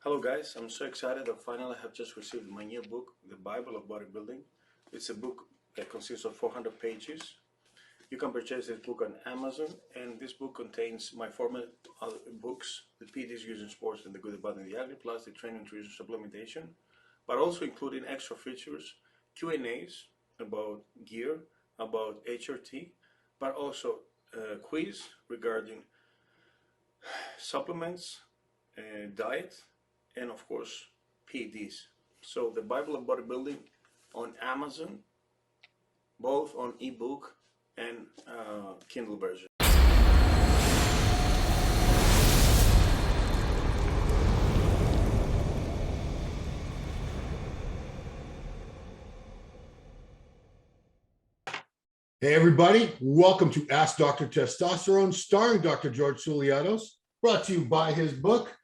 Hello guys, I'm so excited that finally I have just received my new book, The Bible of Bodybuilding. It's a book that consists of 400 pages. You can purchase this book on Amazon, and this book contains my former books, The PDs Used in Sports and the Good, the Bad, and the Ugly, plus the Training, Nutrition, Supplementation, but also including extra features, Q&As about gear, about HRT, but also a quiz regarding supplements, diet, and of course PEDs. So the Bible of Bodybuilding on Amazon, both on ebook and Kindle version. Hey everybody, welcome to Ask Dr. Testosterone, starring Dr. George Souliatos, brought to you by his book,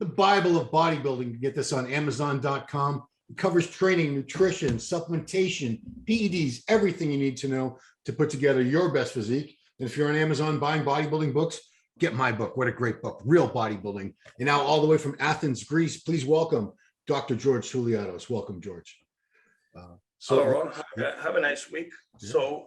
The Bible of Bodybuilding. You get this on Amazon.com. It covers training, nutrition, supplementation, PEDs, everything you need to know to put together your best physique. And if you're on Amazon buying bodybuilding books, get my book. What a great book, Real Bodybuilding. And now all the way from Athens, Greece, please welcome Dr. George Souliatos. Welcome, George. Hello, Ron. Have a nice week. Yeah. So,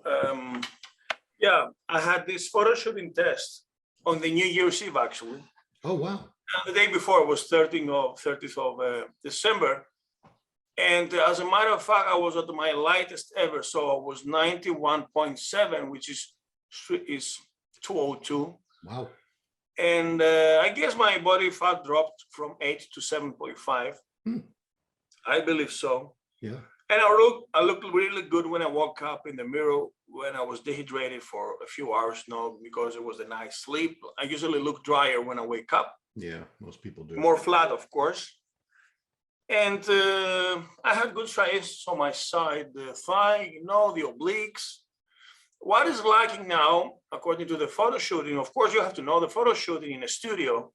I had this photo shooting test on the New Year's Eve, actually. Oh, wow. The day before was 30th of December. And as a matter of fact, I was at my lightest ever. So I was 91.7, which is 202. Wow. And I guess my body fat dropped from 8 to 7.5. I believe so. Yeah. And I looked really good when I woke up in the mirror when I was dehydrated for a few hours, because it was a nice sleep. I usually look drier when I wake up. Yeah, most people do. More flat, of course. And I had good striations on my side, the thigh, the obliques. What is lacking now, according to the photo shooting, of course, you have to know the photo shooting in a studio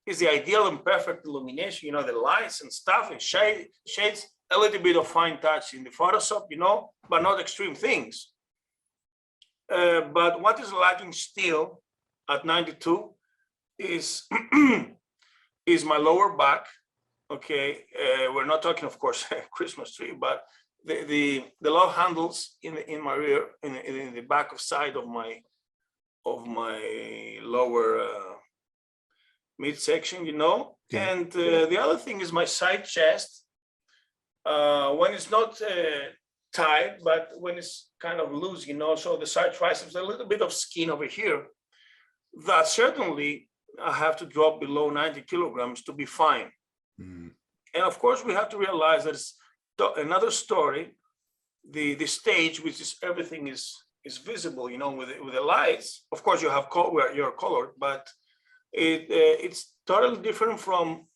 is the ideal and perfect illumination, the lights and stuff and shades, a little bit of fine touch in the Photoshop, but not extreme things. But what is lacking still at 92 is is my lower back. Okay, we're not talking, of course, Christmas tree, but the love handles in my rear, in the back of side of my lower midsection, Yeah. And the other thing is my side chest. When it's not tight, but when it's kind of loose, so the side triceps, a little bit of skin over here, that certainly I have to drop below 90 kilograms to be fine. And of course, we have to realize that it's another story, the stage, which is everything is visible, with the lights. Of course, you have where you're colored, but it's totally different from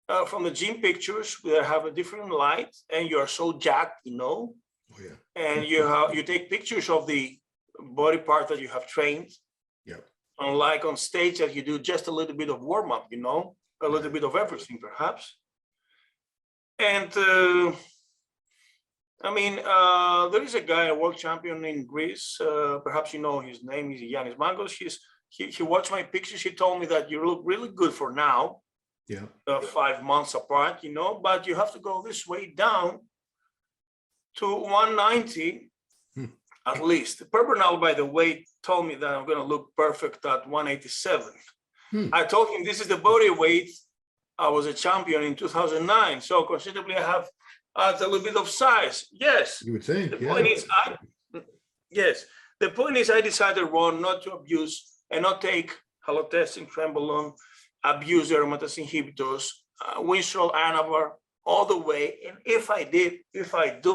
the gym pictures where I have a different light and you're so jacked, Oh, yeah. and you take pictures of the body part that you have trained. Yep. Unlike on stage that you do just a little bit of warm up, a little bit of everything perhaps. And there is a guy, a world champion in Greece. Perhaps you know his name is Yannis Mangos. He watched my pictures. He told me that you look really good for now. Yeah. 5 months apart, but you have to go this way down to 190 at least. Perbernal, by the way, told me that I'm going to look perfect at 187. I told him this is the body weight. I was a champion in 2009, so considerably I have a little bit of size. Yes. You would think. The point is, the point is, I decided, Ron, not to abuse and not take halotestin, trenbolone, abuse aromatase inhibitors, Winstrol, Anavar, all the way. And if I do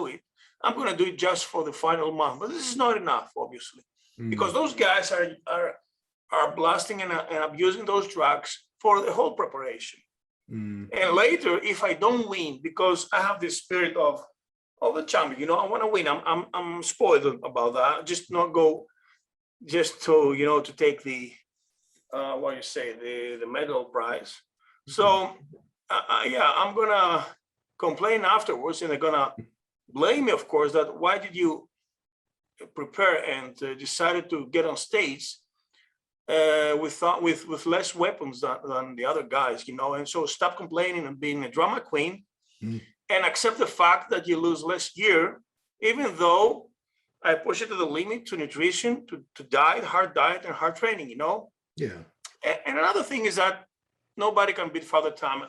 it, I'm going to do it just for the final month. But this is not enough, obviously, because those guys are blasting and abusing those drugs for the whole preparation. And later, if I don't win, because I have this spirit of the champion, I want to win. I'm spoiled about that. Just not go just to to take the the medal prize. So I'm gonna complain afterwards, and they're gonna blame me, of course, that why did you prepare and decided to get on stage with less weapons than the other guys, you know. And so stop complaining and being a drama queen, and accept the fact that you lose less gear, even though I push it to the limit, to nutrition, to diet, hard diet, and hard training, you know. Yeah. And another thing is that nobody can beat Father Time.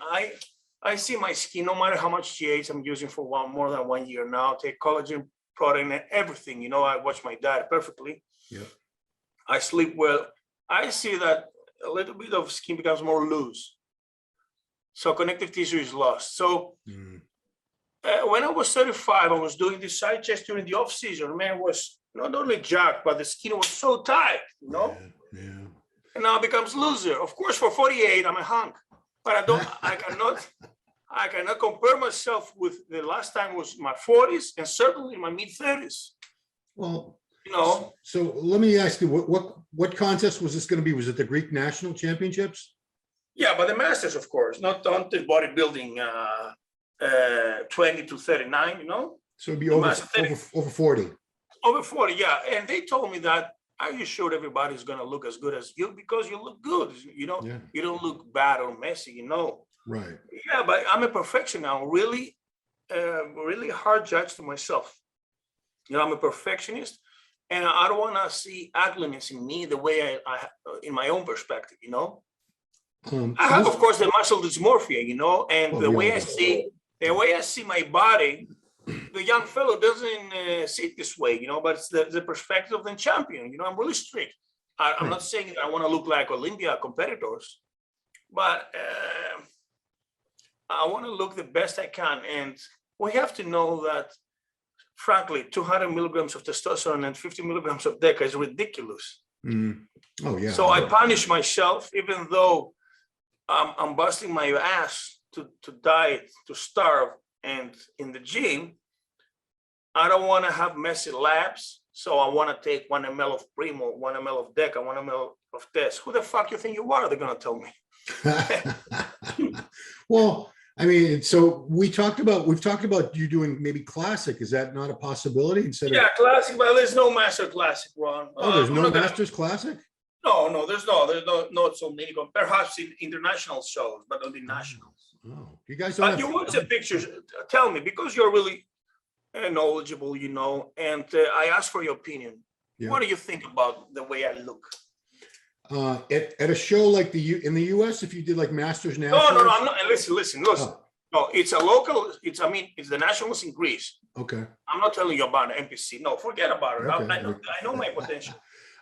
I see my skin, no matter how much GH I'm using for more than 1 year now, take collagen, protein, and everything. You know, I watch my diet perfectly. Yeah. I sleep well. I see that a little bit of skin becomes more loose. So connective tissue is lost. So when I was 35, I was doing this side chest during the off season. Man, was not only jacked, but the skin was so tight, you know? Yeah. And now it becomes looser. Of course, for 48, I'm a hunk, but I cannot compare myself with the last time was my 40s and certainly my mid 30s. Well, you know. So let me ask you, what contest was this going to be? Was it the Greek National Championships? Yeah, but the Masters, of course, not on the bodybuilding 20 to 39, you know. So it'd be over 40. Over 40, yeah. And they told me that, are you sure everybody's going to look as good as you? Because you look good, you know. Yeah. You don't look bad or messy, you know. Right. Yeah, but I'm a perfectionist now. Really, really hard judge to myself. You know, I'm a perfectionist, and I don't want to see ugliness in me the way I in my own perspective, you know. I have, of course, the muscle dysmorphia, you know, and the way I see my body, the young fellow doesn't see it this way, you know, but it's the perspective of the champion. You know, I'm really strict. I'm not saying that I want to look like Olympia competitors, but I want to look the best I can. And we have to know that, frankly, 200 milligrams of testosterone and 50 milligrams of DECA is ridiculous. Oh, yeah. So I punish myself, even though I'm busting my ass to diet, to starve, and in the gym. I don't want to have messy labs, so I want to take 1 ml of Primo, 1 ml of DECA, 1 ml of this. Who the fuck you think you are? They're gonna tell me. Well, I mean, so we've talked about you doing maybe classic. Is that not a possibility? Classic, but there's no master classic, Ron. Oh, there's no masters classic? No, there's not so many. Perhaps in international shows, but not in nationals. Oh, you guys don't. You watch the pictures. Tell me, because you're really knowledgeable, you know, and I ask for your opinion. Yeah. What do you think about the way I look? At a show like in the US, if you did like Masters Nationals? No, I'm not. Listen. Oh. No, it's a local. It's the Nationals in Greece. Okay. I'm not telling you about NPC. No, forget about it. Okay. I know my potential.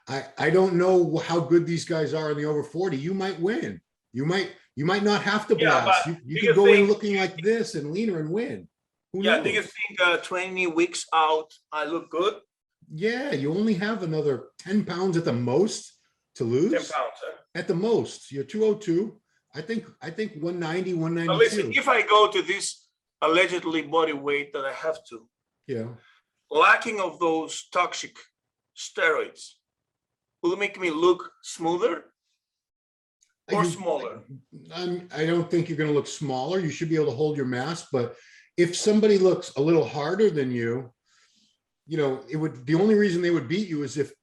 I don't know how good these guys are in the over 40. You might win. You might not have to blast. You could go in looking like this and leaner and win. Who knows? Do you think 20 weeks out I look good? Yeah, you only have another 10 pounds at the most to lose. 10 pounds, at the most. You're 202. I think 190, 192. But listen, if I go to this allegedly body weight that I have to, lacking of those toxic steroids, will it make me look smoother or smaller? I don't think you're going to look smaller. You should be able to hold your mass, but if somebody looks a little harder than you, you know, the only reason they would beat you is if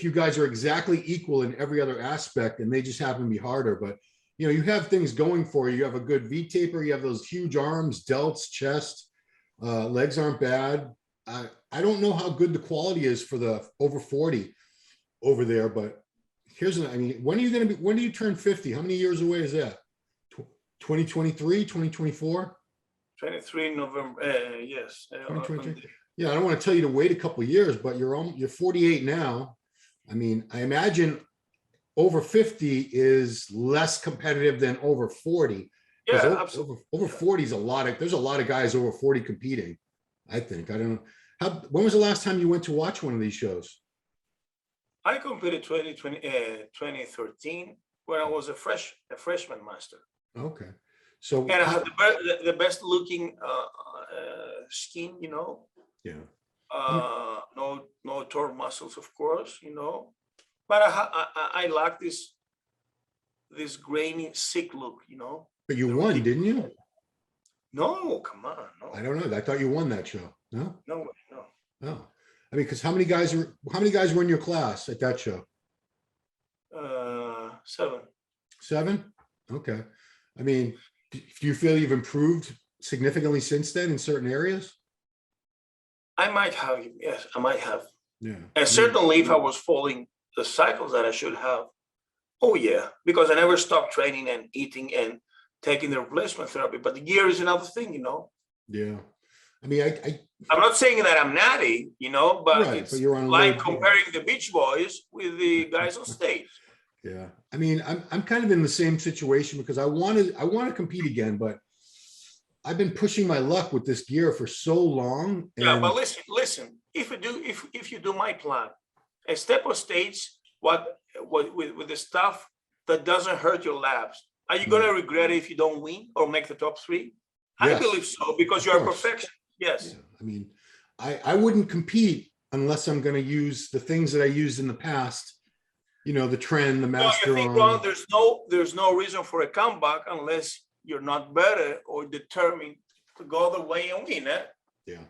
you guys are exactly equal in every other aspect and they just happen to be harder. But, you know, you have things going for you. You have a good V taper. You have those huge arms, delts, chest, legs aren't bad. I don't know how good the quality is for the over 40 over there, but when do you turn 50? How many years away is that? 2023, 2024? 23 November, yes. Yeah, I don't want to tell you to wait a couple of years, but you're 48 now. I mean, I imagine over 50 is less competitive than over 40. Yeah, absolutely. Over 40 is there's a lot of guys over 40 competing, I think. I don't know. When was the last time you went to watch one of these shows? I competed 2013 when I was a freshman master. Okay. So and I had the best looking skin, you know. Yeah. No torn muscles, of course, you know. But I like this grainy, sick look, you know. But you won, didn't you? No, come on, no. I don't know. I thought you won that show. No. No. Oh, I mean, because how many guys were in your class at that show? 7. 7? Okay. I mean, do you feel you've improved significantly since then in certain areas? I might have, yes, I might have. Yeah. And certainly if I was following the cycles that I should have, oh yeah, because I never stopped training and eating and taking the replacement therapy. But the gear is another thing, you know. Yeah. I mean, I'm not saying that I'm natty, you know, but right, it's but you're on a like low. comparing the Beach Boys with the guys on stage. Yeah. I mean, I'm kind of in the same situation because I want to compete again, but I've been pushing my luck with this gear for so long. Yeah, And but listen. If you do my plan, a step on stage, what with the stuff that doesn't hurt your labs, are you gonna regret it if you don't win or make the top 3? I yes, believe so because of you're a course. perfection. Yes. Yeah. I mean, I wouldn't compete unless I'm going to use the things that I used in the past. You know, the trend, the No, master you think on. wrong. There's no reason for a comeback unless you're not better or determined to go the way and win it. Yeah.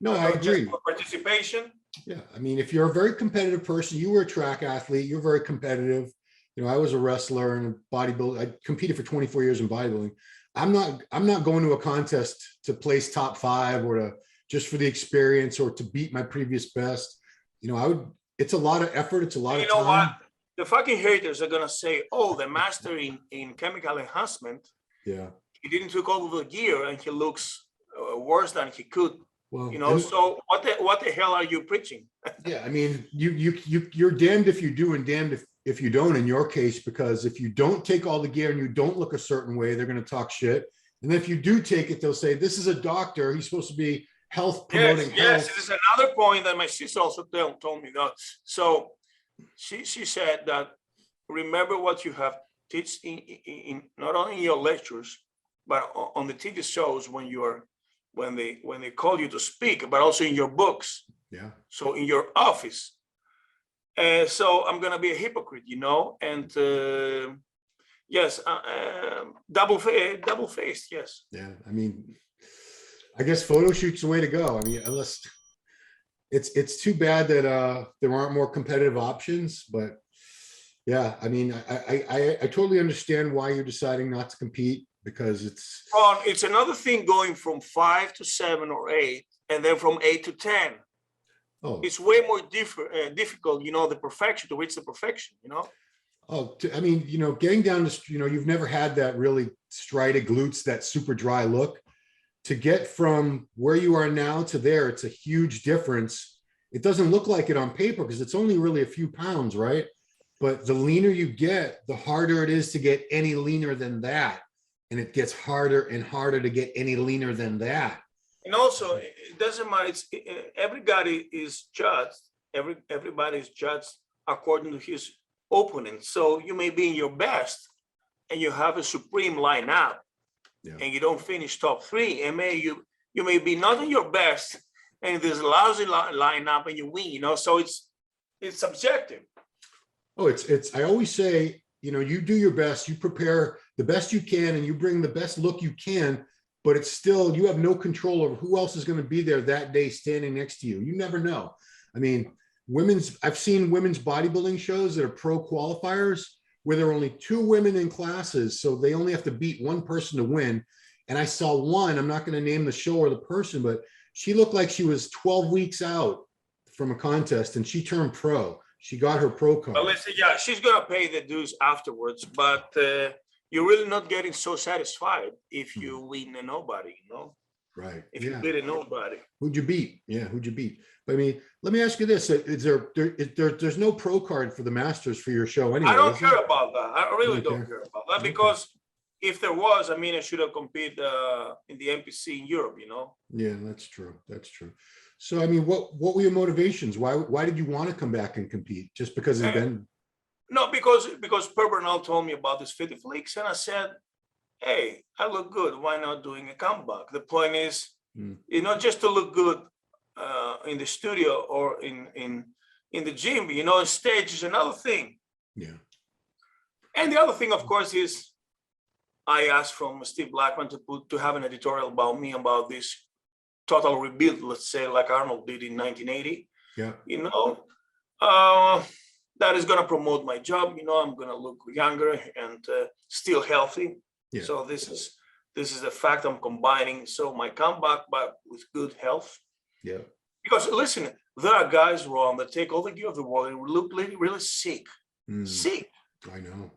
No, But I not just agree. for participation. Yeah. I mean, if you're a very competitive person, you were a track athlete, you're very competitive. You know, I was a wrestler and a bodybuilder. I competed for 24 years in bodybuilding. I'm not going to a contest to place top 5 or to just for the experience or to beat my previous best. You know, it's a lot of effort. It's a lot of time. You know what? The fucking haters are gonna say, "Oh, the master in chemical enhancement, Yeah, he didn't take over the gear and he looks worse than he could." well, You know, so what the hell are you preaching? yeah, I mean, you're damned if you do and damned if you don't in your case, because if you don't take all the gear and you don't look a certain way, they're going to talk shit. And if you do take it, they'll say, this is a doctor. He's supposed to be health promoting health. Yes, this is another point that my sister also told me that. So she said that remember what you have teach in not only in your lectures, but on the TV shows when they call you to speak, but also in your books. Yeah. So in your office. So I'm gonna be a hypocrite, you know, and yes, double-faced, yes. Yeah, I mean, I guess photo shoot's the way to go. I mean, unless it's too bad that there aren't more competitive options, but yeah, I mean, I totally understand why you're deciding not to compete because it's another thing going from 5 to 7 or 8, and then from 8 to 10. Oh, it's way more difficult, you know, to reach the perfection, you know. Oh, I mean, you know, getting down to, you know, you've never had that really strided glutes, that super dry look. To get from where you are now to there, it's a huge difference. It doesn't look like it on paper because it's only really a few pounds, right? But the leaner you get, the harder it is to get any leaner than that. And it gets harder and harder to get any leaner than that. And also, it doesn't matter. Everybody is judged. Everybody is judged according to his opponent. So you may be in your best, and you have a supreme lineup, and you don't finish top 3. And you may be not in your best, and there's a lousy lineup, and you win. You know, so it's subjective. Oh, it's. I always say, you know, you do your best, you prepare the best you can, and you bring the best look you can. But it's still, you have no control over who else is going to be there that day standing next to you. You never know. I mean, I've seen women's bodybuilding shows that are pro qualifiers where there are only 2 women in classes. So they only have to beat one person to win. And I saw one, I'm not going to name the show or the person, but she looked like she was 12 weeks out from a contest and she turned pro. She got her pro card. Well, listen, yeah, she's going to pay the dues afterwards, but you're really not getting so satisfied if you win a nobody, you know? Right. If you beat a nobody. Who'd you beat? Yeah, who'd you beat? But I mean, let me ask you this. There's no pro card for the Masters for your show anyway? I don't care about that. I really don't care about that because if there was, I mean, I should have competed in the NPC in Europe, you know? Yeah, that's true. That's true. So, I mean, what were your motivations? Why did you want to come back and compete? Just because it's been... No, because Per Bernal told me about this 50 flicks, and I said, hey, I look good. Why not doing a comeback? The point is, you know, just to look good in the studio or in the gym, you know, stage is another thing. Yeah. And the other thing, of course, is I asked from Steve Blackman to have an editorial about me about this total rebuild, let's say, like Arnold did in 1980. Yeah. You know, that is going to promote my job. You know, I'm going to look younger and still healthy. Yeah. So this is the fact I'm combining. So my comeback, but with good health. Yeah. Because listen, there are guys, Ron, that take all the gear of the world and look really, really sick. Sick. I know.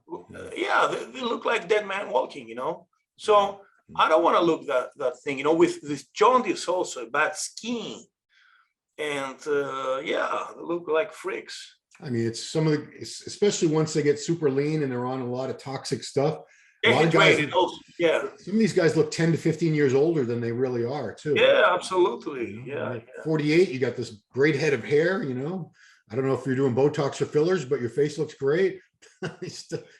Yeah, they look like dead man walking, you know. So I don't want to look that thing, you know, with jaundice also, bad skin. And yeah, they look like freaks. I mean, it's some of the, especially once they get super lean and they're on a lot of toxic stuff. A Yeah, lot of guys, yeah. some of these guys look 10 to 15 years older than they really are too. Yeah, absolutely. You know, Yeah. 48, you got this great head of hair, you know. I don't know if you're doing Botox or fillers, but your face looks great.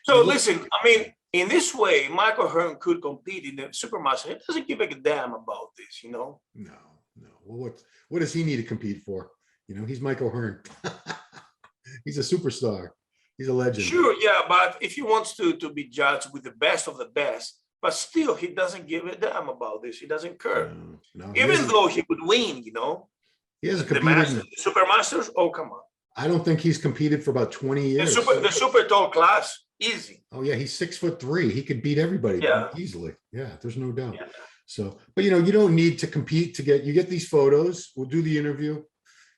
So listen, I mean, in this way, Michael Hearn could compete in the Supermaster. He doesn't give a damn about this, you know. No. Well, what does he need to compete for? You know, he's Michael Hearn. He's a superstar. He's a legend. Sure, yeah, but if he wants to be judged with the best of the best, but still he doesn't give a damn about this. He doesn't care. No, even though he would win, you know. He hasn't the competed. Supermasters, oh come on. I don't think he's competed for about 20 years. The super tall class, easy. Oh yeah, he's 6'3". He could beat everybody easily. Yeah, there's no doubt. Yeah. So, but you know, you don't need to compete to get, you get these photos. We'll do the interview.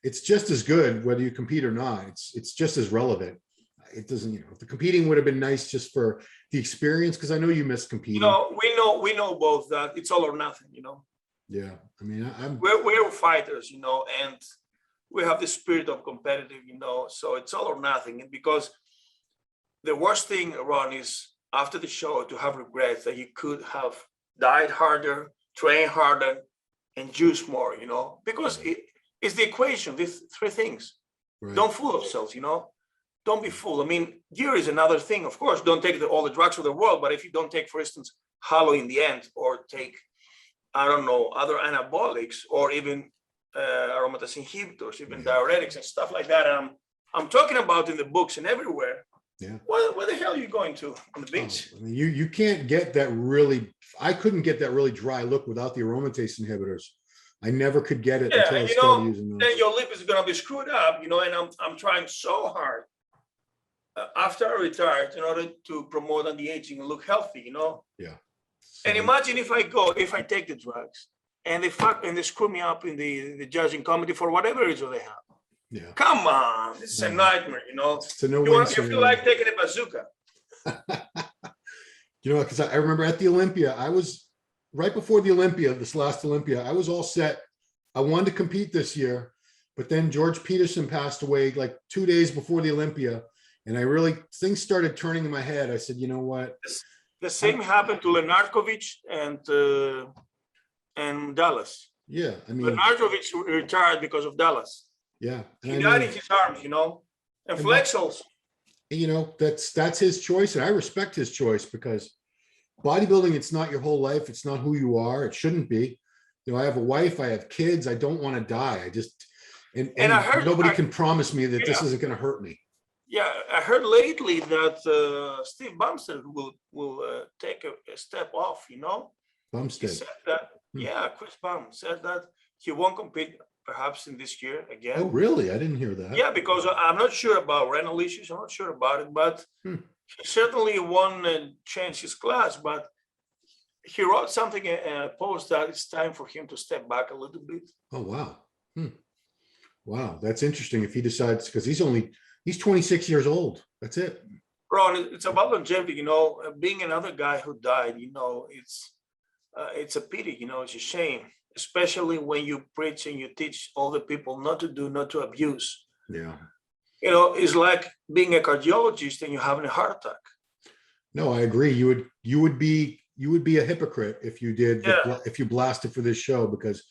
It's just as good whether you compete or not. It's just as relevant. It doesn't, you know, the competing would have been nice just for the experience, because I know you miss competing. You know, we know both that it's all or nothing, you know. Yeah, I mean, we're fighters, you know, and we have the spirit of competitive, you know, so it's all or nothing. And because the worst thing, Ron, is after the show to have regrets that you could have died harder, trained harder, and juice more, you know, because it's the equation, these three things. Right. Don't fool ourselves, you know. Don't be fooled. I mean, gear is another thing, of course. Don't take all the drugs of the world, but if you don't take, for instance, Halo in the end, or take, I don't know, other anabolics, or even aromatase inhibitors, even diuretics and stuff like that. And I'm talking about in the books and everywhere. Yeah. Where the hell are you going to on the beach? I mean, you can't get that really. I couldn't get that really dry look without the aromatase inhibitors. I never could get it until I started using those. Then your lip is going to be screwed up, you know. And I'm trying so hard after I retired in order to promote anti-aging and look healthy, you know. Yeah. So, and imagine if I take the drugs and they screw me up in the judging committee for whatever it is they have. Yeah. Come on, this is a nightmare, you know. It's a no-win. You feel like taking a bazooka. You know, because I remember at the Olympia, I was right before the Olympia, this last Olympia, I was all set. I wanted to compete this year, but then George Peterson passed away like 2 days before the Olympia. And things started turning in my head. I said, you know what? The same happened to Lenarkovic and Dallas. Yeah, I mean, Lenarkovic retired because of Dallas. Yeah, he died in his arms, you know, and Flex also. You know, that's his choice, and I respect his choice, because bodybuilding, it's not your whole life. It's not who you are. It shouldn't be. You know, I have a wife. I have kids. I don't want to die. I just and I heard, nobody can promise me that this isn't going to hurt me. Yeah, I heard lately that Steve Bumstead will take a step off, you know. Bumstead. He said that, yeah, Chris Bum said that he won't compete perhaps in this year again. Oh, really? I didn't hear that. Yeah, because I'm not sure about renal issues. I'm not sure about it, but he certainly won't change his class. But he wrote something, a post that it's time for him to step back a little bit. Oh, wow. Wow, that's interesting. If he decides, because he's 26 years old. That's it. Ron, it's about longevity, you know. Being another guy who died, you know, it's a pity, you know, it's a shame, especially when you preach and you teach all the people not to abuse. Yeah. You know, it's like being a cardiologist and you're having a heart attack. No, I agree. You would be a hypocrite if you did, if you blasted for this show, because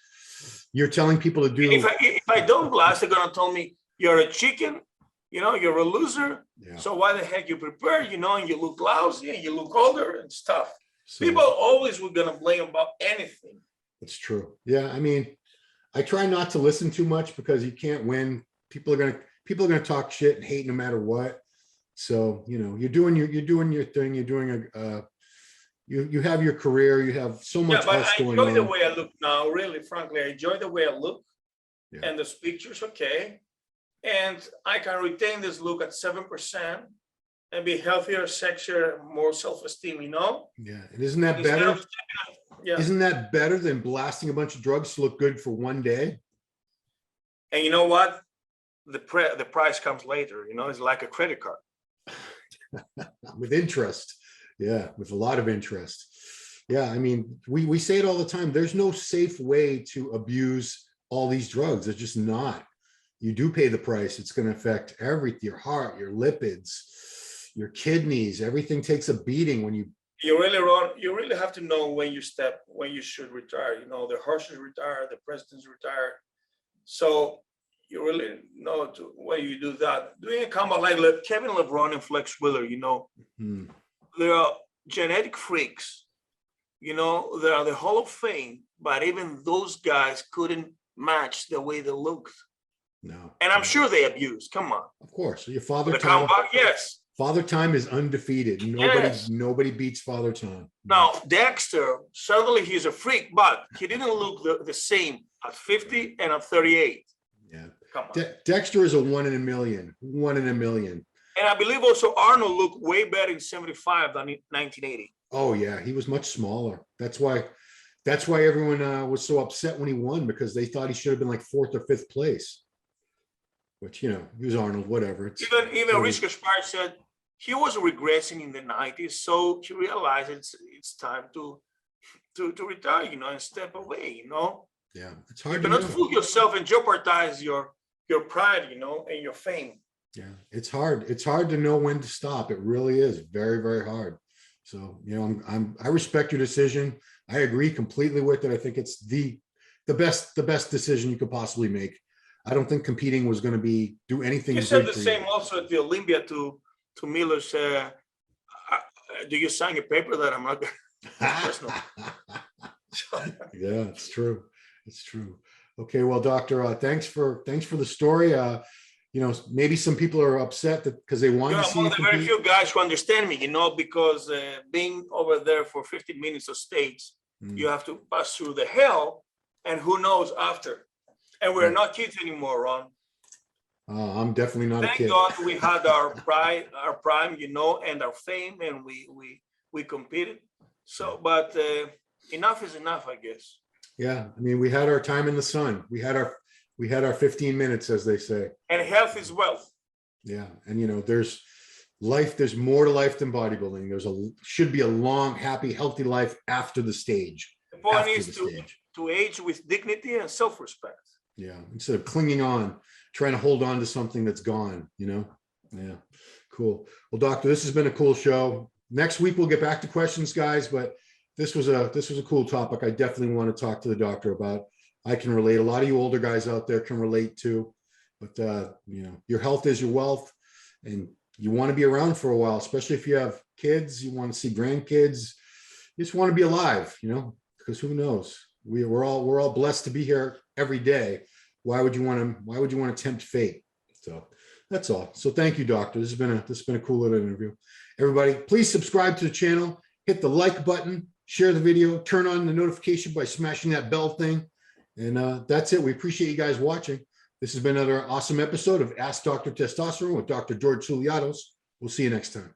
you're telling people to do. If I don't blast, they're going to tell me you're a chicken. You know, you're a loser. Yeah. So why the heck you prepare, you know, and you look lousy and you look older and stuff. So, people always were going to blame about anything. It's true. Yeah. I mean, I try not to listen too much, because you can't win. People are going to talk shit and hate no matter what. So, you know, you're doing your thing. You're doing you have your career. You have so much else going on. I enjoy the way I look now. Really, frankly, I enjoy the way I look. Yeah. And this picture's okay. and I can retain this look at 7% and be healthier, sexier, more self-esteem, you know? Yeah. And isn't that Instead better? of, yeah. Isn't that better than blasting a bunch of drugs to look good for one day? And you know what? The price comes later, you know, it's like a credit card. With interest. Yeah, with a lot of interest. Yeah, I mean, we say it all the time. There's no safe way to abuse all these drugs. There's just not. You do pay the price. It's going to affect everything, your heart, your lipids, your kidneys. Everything takes a beating when you really have to know when you should retire. You know, the horses retire, the presidents retire. So you really know when you do that. Doing a combo like Kevin LeBron and Flex Wheeler, you know, there are genetic freaks, you know, they are the Hall of Fame, but even those guys couldn't match the way they looked. No. And I'm sure they abused. Come on. Of course. Your Father The Time. comeback, yes. Father Time is undefeated. Nobody beats Father Time. Now, Dexter, certainly he's a freak, but he didn't look the same at 50 and at 38. Yeah. Come on. Dexter is a 1 in a million. 1 in a million. And I believe also Arnold looked way better in 75 than in 1980. Oh yeah, he was much smaller. That's why everyone was so upset when he won, because they thought he should have been like 4th or 5th place. Which, you know, he was Arnold, whatever. Even Rich Gaspar said he was regressing in the 90s, so he realized it's time to retire, you know, and step away, you know. Yeah, it's hard to to not fool yourself and jeopardize your pride, you know, and your fame. Yeah, it's hard. It's hard to know when to stop. It really is very, very hard. So, you know, I respect your decision. I agree completely with it. I think it's the best decision you could possibly make. I don't think competing was going to do anything. You said the same also at the Olympia to Miller's. Do you sign a paper that I'm not personal? Yeah, it's true. It's true. Okay, well, Doctor, thanks for the story. You know, maybe some people are upset that because they want to see. I'm one of the very few guys who understand me, you know, because being over there for 15 minutes of stage, you have to pass through the hell, and who knows after. And we're not kids anymore, Ron. I'm definitely not a kid. Thank God we had our prime, you know, and our fame, and we competed. So, but enough is enough, I guess. Yeah, I mean, we had our time in the sun. We had our 15 minutes, as they say. And health is wealth. Yeah, and you know, there's more to life than bodybuilding. Should be a long, happy, healthy life after the stage. The point is to age with dignity and self-respect. Yeah, instead of clinging on, trying to hold on to something that's gone, you know? Yeah, cool. Well, Doctor, this has been a cool show. Next week, we'll get back to questions, guys, but this was a cool topic. I definitely want to talk to the doctor about. I can relate. A lot of you older guys out there can relate too, but you know, your health is your wealth, and you want to be around for a while, especially if you have kids, you want to see grandkids, you just want to be alive, you know, because who knows? We're all blessed to be here every day. Why would you want to tempt fate? So that's all. So thank you, Doctor. This has been a cool little interview. Everybody, please subscribe to the channel, hit the like button, share the video, turn on the notification by smashing that bell thing. And that's it. We appreciate you guys watching. This has been another awesome episode of Ask Dr. Testosterone with Dr. George Souliatos. We'll see you next time.